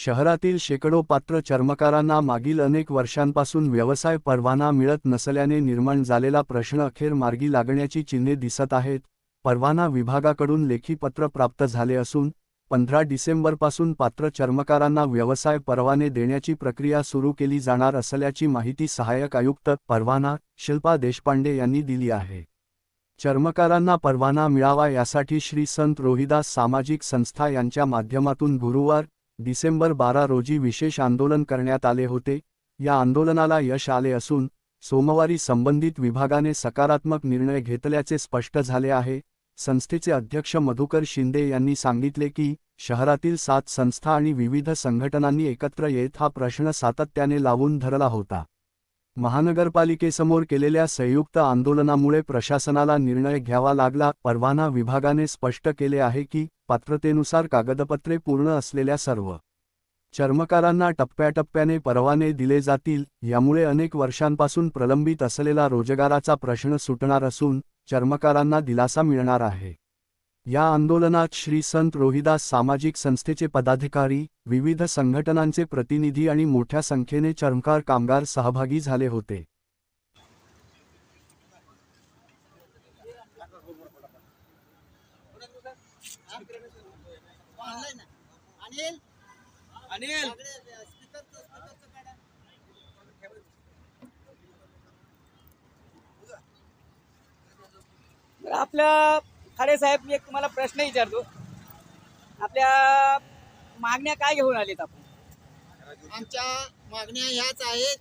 शहरातील शेकडो पात्र चर्मकारांना मागील अनेक वर्षांपासून व्यवसाय परवाना मिळत नसल्याने निर्माण झालेला प्रश्न अखेर मार्गी लागण्याची चिन्हे दिसत आहेत। परवाना विभागाकडून लेखी पत्र प्राप्त झाले असून 15 डिसेंबरपासून पात्र चर्मकारांना व्यवसाय परवाने देण्याची प्रक्रिया सुरू केली जाणार असल्याची माहिती सहाय्यक आयुक्त परवाना शिल्पा देशपांडे यांनी दिली आहे। चर्मकारांना परवाना मिळावा यासाठी श्री संत रोहिदास सामाजिक संस्था यांच्या माध्यमातून गुरुवार डिसेंबर 12 रोजी विशेष आंदोलन करण्यात आले होते। या आंदोलनाला यश आले असून सोमवारी संबंधित विभागाने सकारात्मक निर्णय घेतल्याचे स्पष्ट झाले आहे। संस्थेचे अध्यक्ष मधुकर शिंदे यांनी सांगितले की शहरातील 7 संस्था आणि विविध संघटनांनी एकत्र येत हा प्रश्न सातत्याने लावून धरला होता। महानगरपालिकेसमोर केलेल्या संयुक्त आंदोलनामुळे प्रशासनाला निर्णय घ्यावा लागला। परवाना विभागाने स्पष्ट केले आहे की पात्रतेनुसार कागदपत्रे पूर्ण असलेल्या सर्व चर्मकारांना टप्प्याटप्प्याने परवाने दिले जातील। यामुळे अनेक वर्षांपासून प्रलंबित असलेला रोजगाराचा प्रश्न सुटणार असून चर्मकारांना दिलासा मिळणार आहे। या आंदोलनात श्री संत रोहिदास सामाजिक संस्थेचे पदाधिकारी, विविध संघटनांचे प्रतिनिधी आणि मोठ्या संख्येने चर्मकार कामगार सहभागी झाले होते। आपल्या खाडे साहेब, मी एक तुम्हाला प्रश्न विचारतो। आपल्या मागण्या काय घेऊन आलेत आपण? आमच्या मागण्या ह्याच आहेत।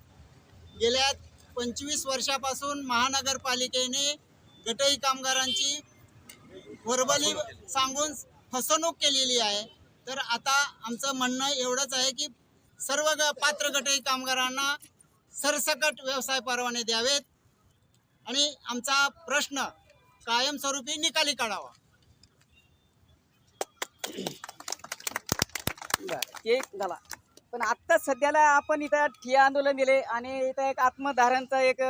गेल्या 25 वर्षापासून महानगरपालिकेने गटई कामगारांची वर्बली सांगून फसवणूक केलेली आहे। तर आता आमचं म्हणणं एवढंच आहे की सर्व पात्र गटई कामगारांना सरसकट व्यवसाय परवाने द्यावेत आणि आमचा प्रश्न कायमस्वरूपी निकाली काढावा। एक झाला, पण आता सध्याला आपण इथं ठिय्या आंदोलन दिले आणि इथं एक आत्मधारणचं एक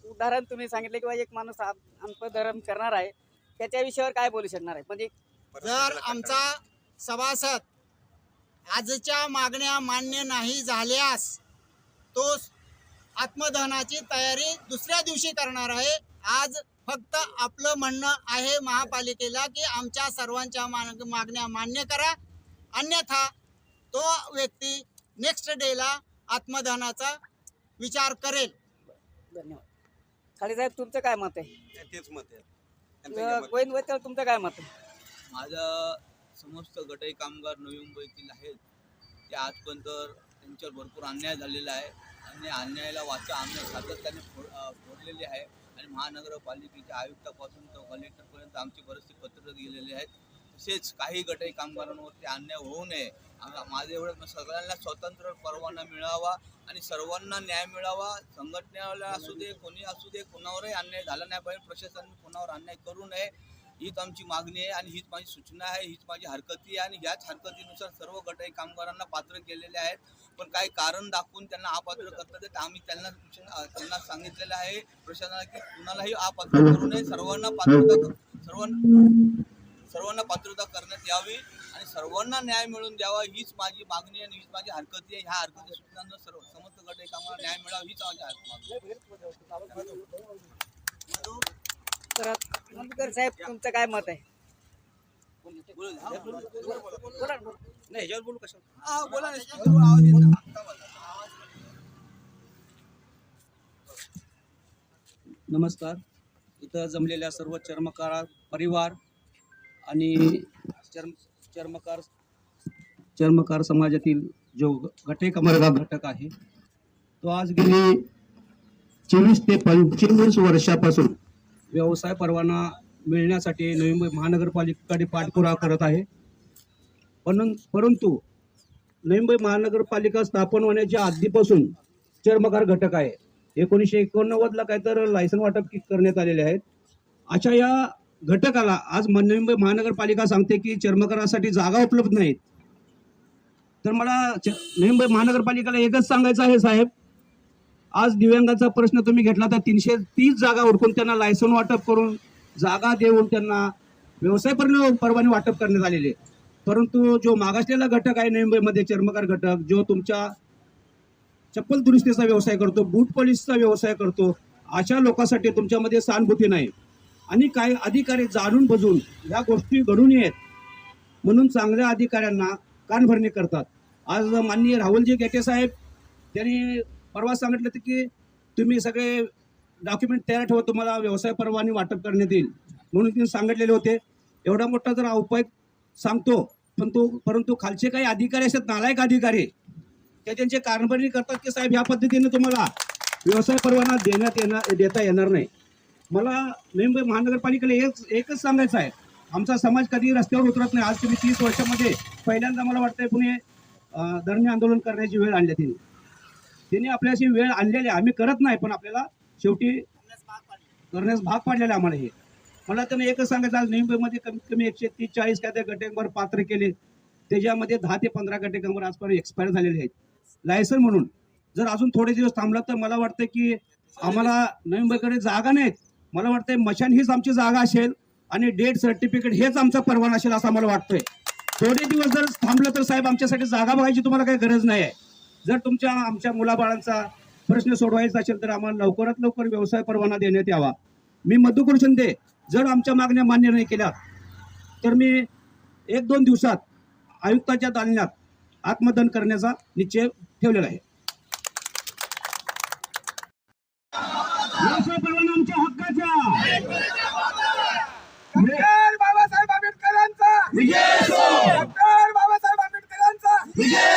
उदाहरण तुम्ही सांगितले किंवा एक माणूस आत्मधारण करणार आहे, त्याच्या विषयावर काय बोलू शकणार आहे? म्हणजे जर आमचा सभासद आजच्या मागण्या मान्य नाही झाल्यास तो आत्मदहनाची तयारी दुसऱ्या दिवशी करणार आहे। आज फक्त आपलं म्हणणं आहे महापालिकेला की आमच्या सर्वांच्या मागण्या मान्य करा, अन्यथा तो व्यक्ती नेक्स्ट डेला आत्मदहनाचा विचार करेल। धन्यवाद। खाडे साहेब, तुमचं काय मत आहे? तेच मत आहे। गोविंद वैद्य, तुमचं काय मत आहे? माझं समस्त गटई कामगार नवी मुंबईतील आहेत ते आजपर्यंत त्यांच्यावर भरपूर अन्याय झालेला आहे आणि अन्यायाला वाचा आम्ही सातत्याने फोडलेली आहे आणि महानगरपालिकेच्या आयुक्तापासून तर कलेक्टरपर्यंत आमची बरेचसे पत्र गेलेले आहेत। तसेच काही गटई कामगारांवरती अन्याय होऊ नये, माझं एवढं सगळ्यांना स्वतंत्र परवाना मिळावा आणि सर्वांना न्याय मिळावा। संघटनेला असू दे, कोणी असू दे, कोणावरही अन्याय झाला नाही पाहिजे, प्रशासनाने कोणावर अन्याय करू नये, हीच आमची मागणी आहे आणि हीच माझी सूचना आहे, हीच माझी हरकती आहे। आणि ह्याच हरकतीनुसार सर्व गटई कामगारांना पात्र केलेले आहेत, पण काही कारण दाखवून त्यांना अपात्र करतात। आम्ही त्यांना सांगितलेलं आहे प्रशासनाला की कुणालाही अपात्र करू नये, सर्वांना पात्रता करण्यात यावी आणि सर्वांना न्याय मिळवून द्यावा, हीच माझी मागणी आणि हीच माझी हरकती आहे। ह्या हरकती सूचनांना समस्त गटई कामगारांना न्याय मिळावा, हीच माझी तर मधुकर साहेब, तुमचं काय मत आहे? नमस्कार। इथं जमलेल्या सर्व चर्मकार परिवार आणि चर्मकार समाजातील जो गटई कामगार घटक आहे तो आज गेली 24 ते 25 वर्षापासून व्यवसाय परवाना मिळण्यासाठी नवी मुंबई महानगरपालिकेकडे पाठपुरावा करत आहे। परंतु नवी मुंबई महानगरपालिका स्थापन होण्याच्या आधीपासून चर्मकार घटक आहे। 1989ला काय तर लायसन वाटप करण्यात आलेले आहेत। अशा या घटकाला आज नवी मुंबई महानगरपालिका सांगते की चर्मकारासाठी जागा उपलब्ध नाहीत। तर मला नवी मुंबई महानगरपालिकेला एकच सांगायचं आहे साहेब, आज दिव्यांगाचा प्रश्न तुम्ही घेतला तर 330 जागा उडकून त्यांना लायसन वाटप करून जागा देऊन त्यांना व्यवसाय परवाने वाटप करण्यात आलेले। परंतु जो मागासलेला घटक आहे नवी मुंबईमध्ये चर्मकार घटक, जो तुमच्या चप्पल दुरुस्तीचा व्यवसाय करतो, बूट पॉलिशचा व्यवसाय करतो, अशा लोकांसाठी तुमच्यामध्ये सहानुभूती नाही आणि काही अधिकारी जाणून बुजून ह्या गोष्टी घडून येत म्हणून चांगल्या अधिकाऱ्यांना कानभरणी करतात. आज माननीय राहुलजी गेटे साहेब त्यांनी परवा सांगितलं होतं की तुम्ही सगळे डॉक्युमेंट तयार ठेवा, तुम्हाला व्यवसाय परवाने वाटप करण्यात येईल म्हणून त्यांनी सांगितलेले होते. एवढा मोठा जर उपाय सांगतो परंतु खालचे काही अधिकारी असतात, नालायक अधिकारी, ते त्यांचे कानभरणी करतात की साहेब ह्या पद्धतीने तुम्हाला व्यवसाय परवाना देता येणार नाही. मला नवी मुंबई महानगरपालिकेला एकच सांगायचं आहे, आमचा समाज कधी रस्त्यावर उतरत नाही. आज तुम्ही 30 वर्षामध्ये पहिल्यांदा मला वाटतंय पुणे धरणे आंदोलन करण्याची वेळ आणली तिने आपल्याशी वेळ आणलेली आहे. आम्ही करत नाही पण आपल्याला शेवटी करण्यास भाग पाडलेला आम्हाला. हे मला त्यांना एकच सांगायचं, आज नवी मुंबईमध्ये कमीत कमी 130-140 काय त्या गटे पात्र केले, त्याच्यामध्ये 10 ते 15 गटे कामगार आजपर्यंत एक्सपायर झालेले आहेत लायसन म्हणून. जर अजून थोडे दिवस थांबला तर मला वाटतं की आम्हाला नवी मुंबईकडे जागा नाहीत. मला वाटतंय मशान हीच आमची जागा असेल आणि डेट सर्टिफिकेट हेच आमचा परवाना असेल असं आम्हाला वाटतंय. थोडे दिवस जर थांबलं तर साहेब आमच्यासाठी जागा बघायची तुम्हाला काही गरज नाही आहे. जर आमच्या मुलाबाळांचा प्रश्न सोडवायचा असेल तर आम्हाला लवकरात लवकर व्यवसाय परवाना देण्यात यावा. मी मधुकर शिंदे जर आमच्या मागण्या मान्य नाही केल्या तर मी 1-2 दिवसात आयुक्ताच्या दालनात आत्मदहन करण्याचा निश्चय ठेवलेला आहे. व्यवसाय परवाना आमच्या हक्काचा. डॉक्टर बाबासाहेब आंबेडकरांचा विजय असो. डॉक्टर बाबासाहेब आंबेडकरांचा विजय